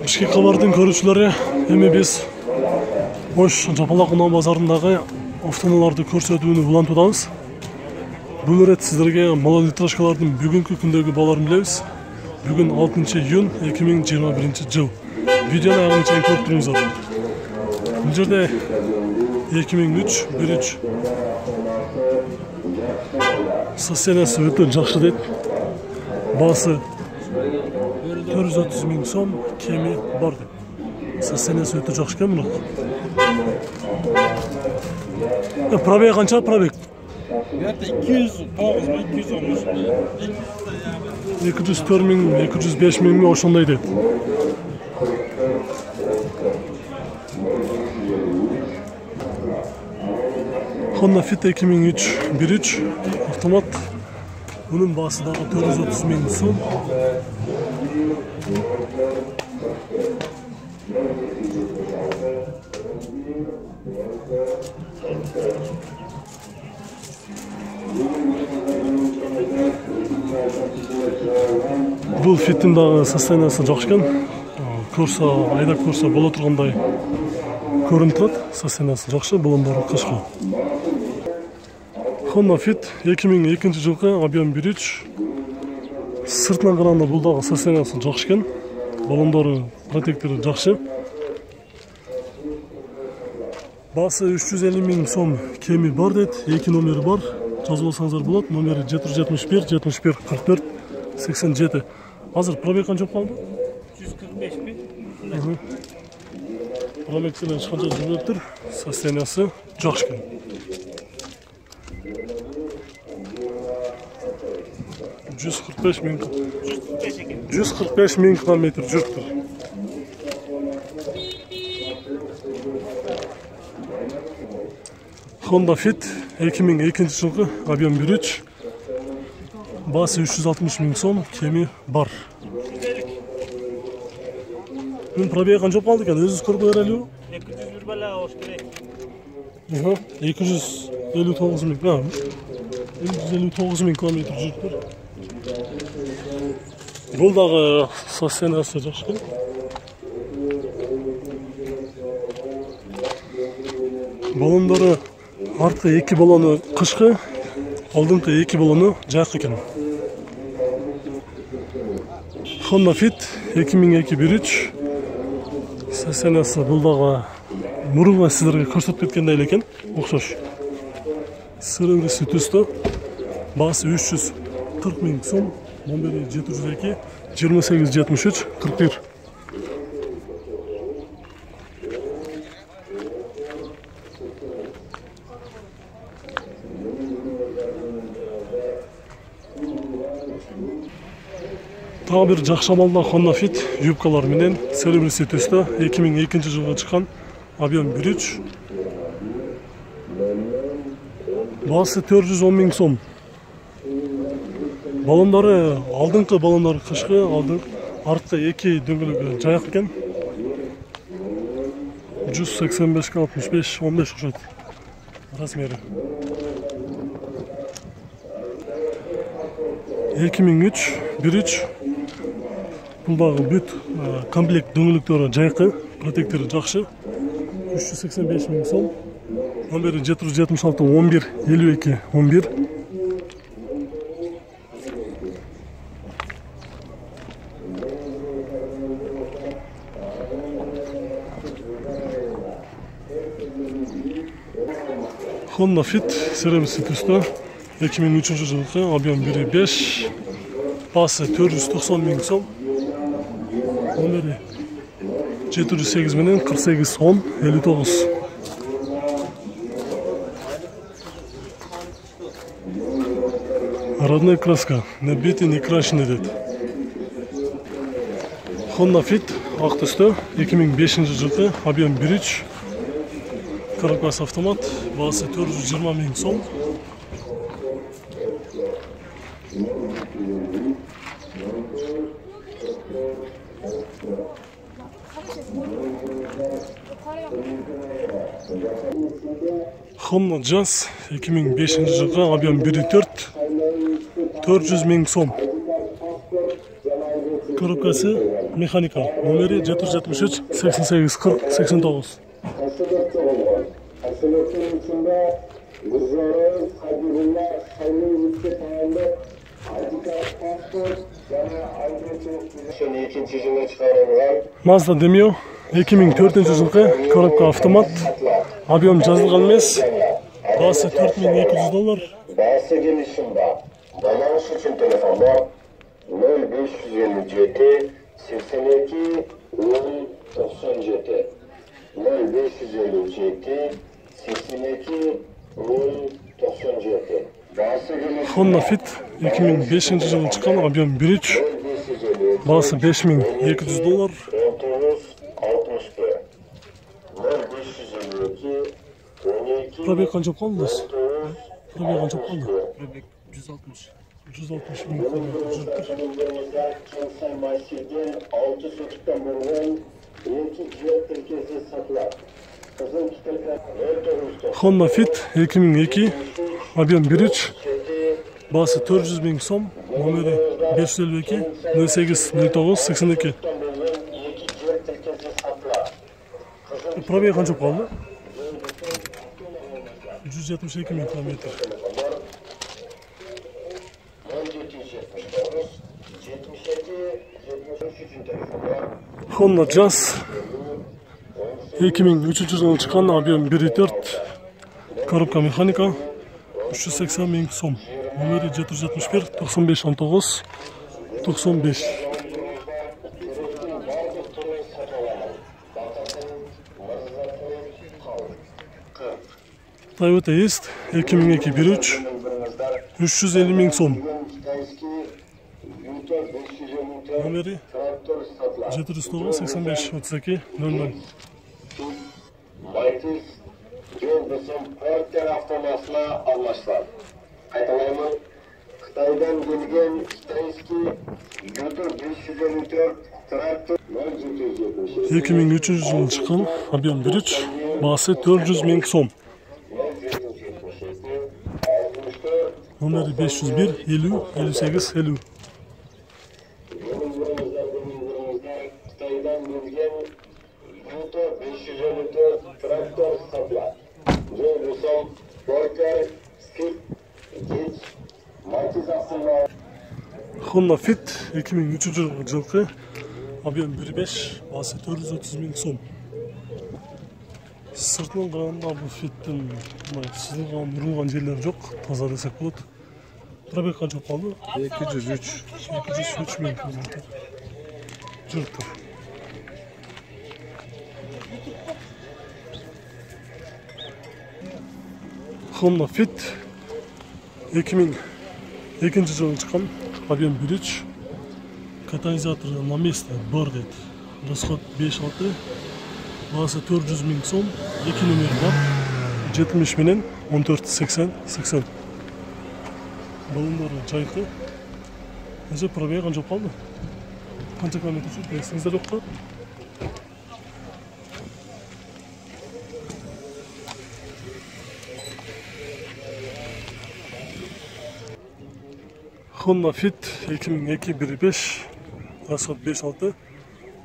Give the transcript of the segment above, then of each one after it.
Бишкек кабардын көрүүчүлөрү, эми биз Ош Жапалак унаа базарындагы автоунааларды көрсөтүүнү улантуудабыз. Бул ирет сиздерге малолитражкалардын бүгүнкү күндөгү бааларын билебиз. Бүгүн 6-июнь 2021 жыл. Видеону аягына чейин көрүп туруңуздар. Бул жерде 2003 состояниясы өтө жакшы дейт. Баасы 430 000 сом, кеми бар деп. Состояниясы өтө жакшы экен мына. Пробег канча пробег? 209 204 000, 205 000 ошондой дейт. Honda Fit 2003 1.3 автомат. Bunun baası daha 430 000 сом. Бұл Fit'in дағы состояниясы жақсы екен. Көрса, айдап көрсе бола тұрғандай көрініп тұрады. Состояниясы жақсы, балондары қышқы. Honda Fit 2002 жылғы объем 1.3. Сыртынан қарағанда бұл дағы состояниясы жақсы екен. Балондары, протекторы жақсы. Басы 350 000 сом кеми бар дейді. 2 номері бар. Жазып алсаңыздар болады. Номері 771 71 44 87. Азыр пробег қанша қалды? 145 000. Пробегтен ешқанша жүріп тұр. Состояниясы жақсы екен. 145 000 километр жүріп тұр. Honda Fit 2002 жылғы объем 1.3. Басы 360 000 сом, кеми бар. Бүгін пробег қанша қалды екен? Өзіңіз көріп көрелі? 201 бала ош керек. 259 000 километр жүріп тұр. Бұл дағы состояниясы жақсы екен. Балондары артқы 2 балоны қышқы, алдыңғы 2 балоны жайқы екен. Honda Fit 2002 1.3. Состояниясы бұл дағы мұрынға сіздерге көрсетіп кеткендей екен. Оқшаш. Сырыңғысы түсті. Басы 340 000 сом. Номері 702 28 73 41. Тағы бір жақсы малда Honda Fit юбкалар менен серебряный түсті 2002 жылға шыққан объем 1.3. Басы 410 000 сом. Балондары, алдыңғы балондары қышқы, артқы 2 дөңгелегі жайық екен. 185-65 15 ұқсайды размері. 2003 1.3. Бұлдағы бүт комплект дөңгелектері жайқы, протекторы жақсы. 385 000 сом. Номері 776 11 52 11. Honda Fit серебряный түсті 2003 жылғы объем 1.5. Басы 490 000 сом. Номері 708 менен 48 10 59. Родная краска, набитый не крашеный дед. Honda Fit ақ түсті 2005 жылғы объем 1.3. Каракас автомат, басы 420 000 сом. Honda Jazz 2005 жылғы объем 1.4 400 000 сом. Коробкасы механика. Номері 773 88 40 89. Kasılıkta olan, kasılıktın içinde Gürcü'nün Habibullah Sayın Rütbe Tağında Aydika Pasport yana ayrıca ikinci yılı çıkarılan Mazda Demio 2004 жылғы коробка автомат. Объем жазылған емес. Бағасы $4200. Bahsi gelişinde bağlanış için telefonlar 0557 82 97 0557 82 97 Bahsi gelişinde Honda Fit 2005 жылы шыққан, объем 1.3. Бағасы $5200. 19 61 0552 12 Пробег қанша қалды? Пробег қанша қалды? Prebek 160. 160 мың километр жүріп тұр. Kensal Masjid'in 6 sokaktan bulunan iki cihat ülkesi satılar. Kızıl kitaplar Honda Fit 2002, объем 1.3. Бағасы $400 000. Номері 552 08 09 82. iki cihat ülkesi satılar. Пробег қанша қалды? 172 мың километр. 1779 77 73 için telefonlar Honda Jazz 2003 жылы шыққан, объем 1.4. Коробка механика 380 мың сом. Номері 771 95 19 95. Toyota Est 2002 1.3 350 мың сом. Номері 709 85 32 00. Maytis Yıldız'ın Porter avtomasına anlaştılar. Kayıtlayımı Kıtay'dan gelgen Kitayski Yutur 554 traktör 0770 2003 жылы шыққан, объем 1.3. Бағасы $400 000 сом. 0777 64 Номері 501 50 58 50. Kıtay'dan gelgen Yutur 554 traktör satılar. Yıldız'ın Porter Skip Geç Maytis aslında Honda Fit 2003 жылғы, объем 1.5. Бағасы $430 000 сом. Сыртынан қарағанда бұл Фиттің сызылған, ұрылған жерлері жоқ, таза десек болады. Пробег қанша қалды? 203 мың километр жүріп тұр. Honda Fit 2002 жылы шыққан, объем 1.3. Катализаторы на месте бар деді. Расход 5-6. Бағасы $400 000 сом. 2 номері бар. 70 менен 14 80 80. Балындары жайқы. Әже пробег қанша қалды? Қанша километр жүрді? Есіңізде жоқ па? Honda Fit 2002 1.5. Расход 5-6.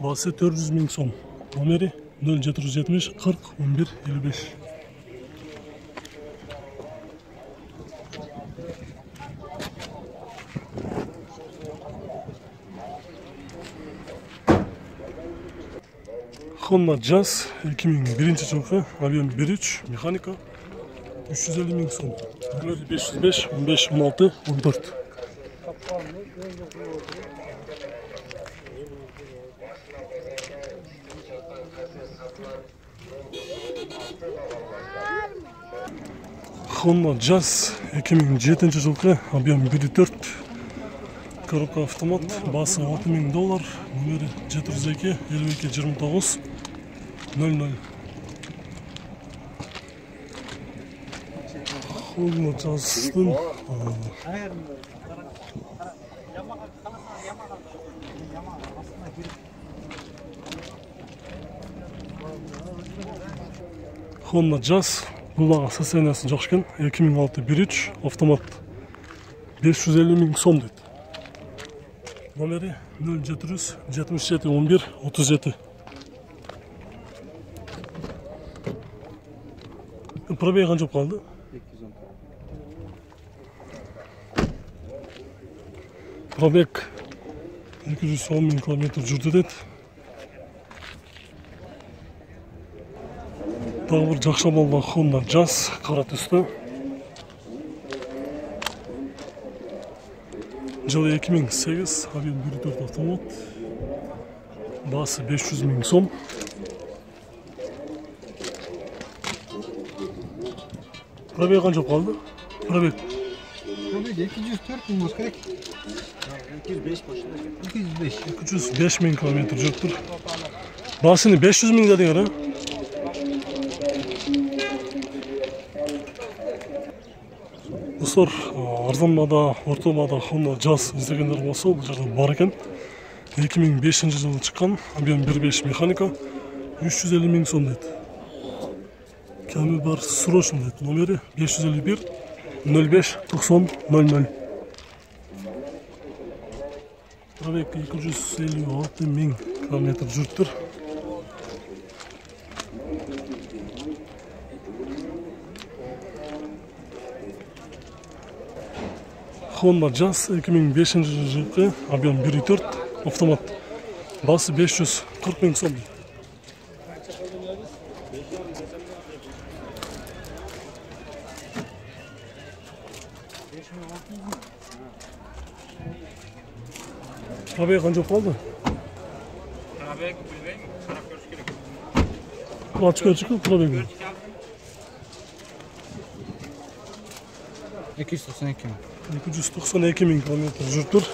Бағасы $400 000 сом. Номері 0770 40 11 55. Honda Jazz 2001 жылғы, объем 1.3, механика 350 000 сом. Номері 505 15 16 14. Honda Jazz 2007 жылғы, объем 1.4. Коробка автомат, басы $60 000, номері 702 52 29 00. Honda Jazz'ın Honda Jazz бұл баға состояниясы жоқ екен. 2006 1.3 автомат 550 000 сом дейді. Номері 0777 11 37. Пробег қанша қалды? 210. Пробег 210 мың километр жүрді деді. Тағы бір жақша малда Honda Jazz қара түсті. Жылы 2008, объем 1.4 автомат. Басы 500 мың сом. Пробег қанша қалды? Пробег. Пробег 204 мың болса керек. 205 başında. 205. 205 мың километр жүріп тұр. Басыны 500 мың дедіңер, а? Достар, арзанмада, ортамада Honda Jazz іздегендер болса, бұл жерде бар екен. 2005 жылы шыққан, объем 1.5 механика, 350 мың сом деді. Кәмі бар срочно деді. Номері 551 05 90 00. Пробег 256 мың километр жүріп тұр. Honda Jazz 2005 жылғы, объем 1.4 автомат. Басы 540 мың сом. Пробег қанша қалды? Pробег bilmem. Sana görüş gerek. Açık пробег. 292 мың. 292 мың километр жүріп тұр.